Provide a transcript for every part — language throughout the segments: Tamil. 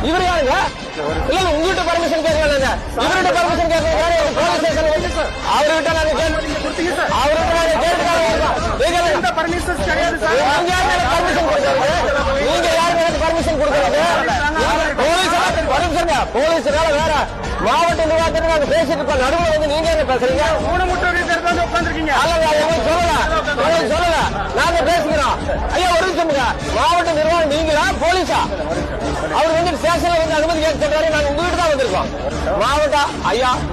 இவர் யாருங்க? இல்ல உங்ககிட்ட பர்மிஷன் கேட்கல. இவர்கிட்ட பர்மிஷன் கேட்க போலீஸ் ஸ்டேஷன் அவர்கிட்ட நாங்க அவர்கிட்ட நாங்க கேட்க பர்மிஷன் கிடையாது சார். நீங்க யாருக்கு பர்மிஷன் கொடுக்கறது? நீங்க யாருக்கு எனக்கு பர்மிஷன் கொடுக்கறது? போலீஸ்னால வேற மாவட்ட நிர்வாகத்தில் நாங்க பேசிட்டு இருக்கோம். நடுவில் வந்து நீங்க என்ன பேசுறீங்க? ஊனமுற்றோரை தேர்தல் உட்காந்துருக்கீங்க. சொல்லல நாங்க பேசுகிறோம். ஐயா ஒரு நிமிஷம், மாவட்ட நிர்வாகம் நீங்களா போலீஸா? அவர் வந்து ஸ்டேஷன்ல வந்து அனுமதி கேட்க சொல்றாரு. நாங்க உங்ககிட்ட தான் வந்திருக்கோம்.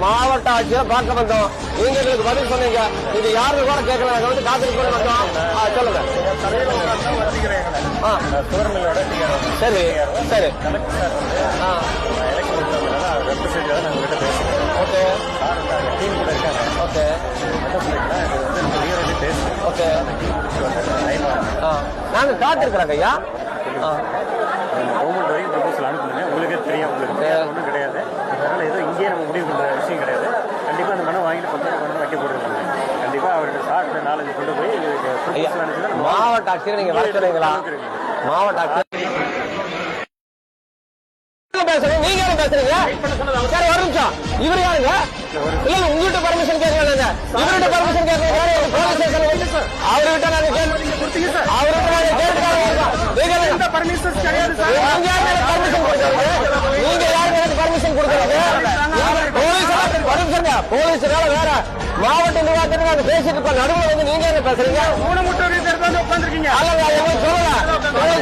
மாவட்ட ஆட்சியர் பார்க்க வந்தோம். நீங்க எங்களுக்கு பதில் சொன்னீங்க. இது யாரு கூட கேட்கல. நாங்க வந்து காத்திருக்க வந்தோம். சொல்லுங்க. சரி சரி ஓகே ஓகே ஓகே நாங்க காத்திருக்கிறோங்க ஐயா. கவர்மெண்ட் வரைக்கும் ப்ரொபோசல் அனுப்புங்க. உங்களுக்கே தெரியும். உங்களுக்கு ஒன்றும் கிடையாது. அதனால ஏதோ இங்கேயே நம்ம முடிவு பண்ணுற விஷயம் கிடையாது. கண்டிப்பாக அந்த மனம் வாங்கிட்டு 10 மணி வைக்க போடுறாங்க. கண்டிப்பாக அவர்கிட்ட சார் நாலேஜ் கொண்டு போய் மாவட்ட ஆட்சியர் நீங்க வர சொல்றீங்களா? மாவட்ட ஆட்சியர் பேசுறீங்க. நீங்க யாரும் பேசுறீங்க? சரி ஒரு நிமிஷம். இவர் யாருங்க? இல்ல உங்ககிட்ட பர்மிஷன் கேட்கல. இவர்கிட்ட பர்மிஷன் கேட்க போலீஸ் ஸ்டேஷன் அவர்கிட்ட நாங்க அவர்கிட்ட நாங்க கேட்க பர்மிஷன் கிடையாது சார். நீங்க யாருக்கு பர்மிஷன் கொடுக்கறது? நீங்க யாருக்கு எனக்கு பர்மிஷன் கொடுக்கறது? போலீஸ்னால வேற மாவட்ட நிர்வாகத்தில் நாங்க பேசிட்டு இருக்கோம். நடுவில் வந்து நீங்க என்ன பேசுறீங்க? ஊனமுற்றோரை தேர்தல் உட்காந்துருக்கீங்க.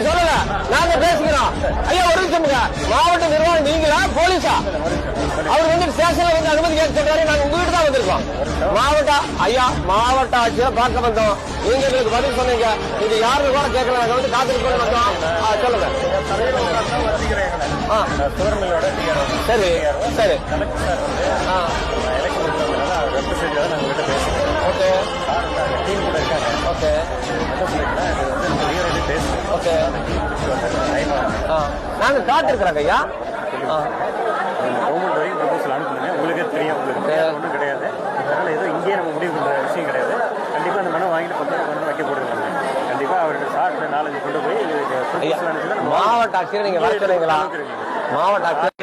சொல்லல நாங்க பேசுகிறோம். ஐயா ஒரு நிமிஷம், மாவட்ட நிர்வாகம் நீங்களா போலீஸா? அவர் வந்து ஸ்டேஷன்ல வந்து அனுமதி கேட்க சொல்றாரு. நாங்க உங்ககிட்ட தான் வந்திருக்கோம். மாவட்ட ஆட்சியர் பார்க்க வந்தோம். நீங்க எங்களுக்கு பதில் சொன்னீங்க. இது யாரு கூட கேட்கல. நாங்க வந்து காத்திருக்க வந்தோம். சொல்லுங்க. சரி சரி ஓகே ஓகே ஓகே நாங்க காத்திருக்கிறோங்க ஐயா. கவர்மெண்ட் வரைக்கும் ப்ரொபோசல் அனுப்புங்க. உங்களுக்கே தெரியும். உங்களுக்கு ஒன்றும் கிடையாது. அதனால ஏதோ இங்கேயே நம்ம முடிவு பண்ணுற விஷயம் கிடையாது. கண்டிப்பாக அந்த மனம் வாங்கிட்டு 10 மணி வைக்க போடுறாங்க. கண்டிப்பாக அவர்கிட்ட சார் நாலேஜ் கொண்டு போய் மாவட்ட ஆட்சியர் நீங்க வர சொல்றீங்களா? மாவட்ட ஆட்சியர்